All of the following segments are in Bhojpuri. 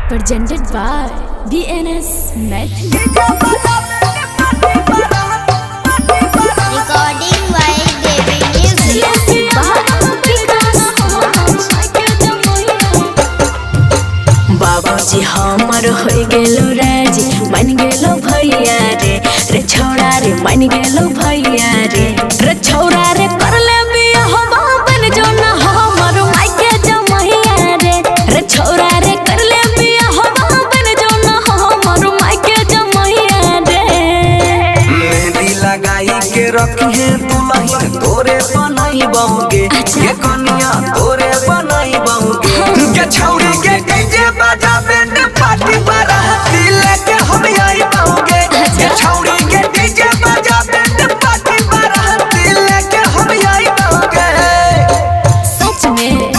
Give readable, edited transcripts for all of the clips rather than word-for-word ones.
presented by BNS Math. Recording by Devi Music. बाबूजी हमर हो गेलो राजी मन गेलो भैया रे छौड़ा रे मन गेलो भैया रे छौड़ा रे कर ले बिया हो बाबन जो ना हमर मायके जमैया रे छौड़ा रे कर ले बिया हो बाबन जो ना हमर मायके जमैया रे मेहंदी लगाई के रखी है दुल्हन तोरे बनाई बहुगे ये कन्या तोरे बनाई बहुगे के छौड़ी के डीजे बजा बैंड पार्टी बाराती लेके हम आई बहुगे के छौड़ी के डीजे बजा बैंड पार्टी बाराती लेके हम आई बहुगे सच में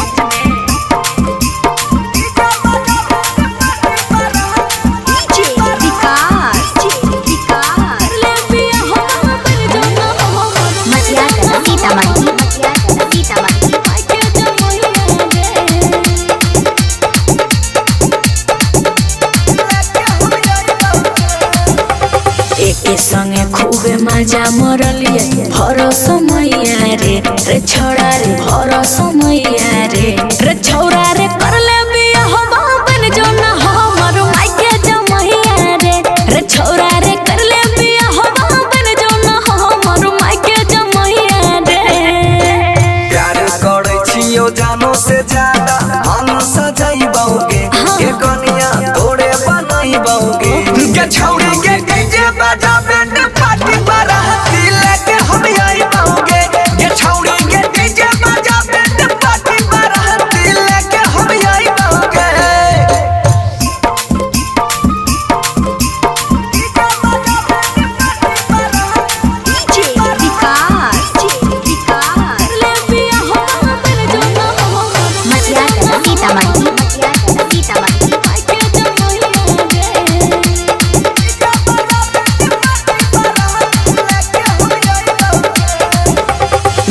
एके संगे खूबे मजा मरलिए भर समैया रे छौड़ा रे भर समैया रे छौड़ा रे कर ले बिया हो बाबन जो ना हमर मायके जमैया रे छौड़ा रे कर ले बिया हो बाबन जो ना हमर मायके जमैया रे प्यार करे छियो जानो से ज्यादा हम सजाई बहुगे ये कन्या तोरे बनाई बहुगे के छौड़ी के डीजे बजा बैंड पार्टी बाराती लेके हम आई बहुगे के छौड़ी के डीजे बजा बैंड पार्टी बाराती लेके हम आई बहुगे ले बिया हो बाबन जो ना हमर मायके जमैया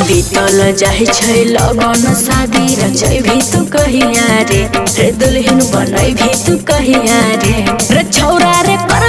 बीतल जाहि छै लगन शादी रचै भी तू कहिया रे दुल्हन बनै भी तू कहिया रे छौड़ा रे कर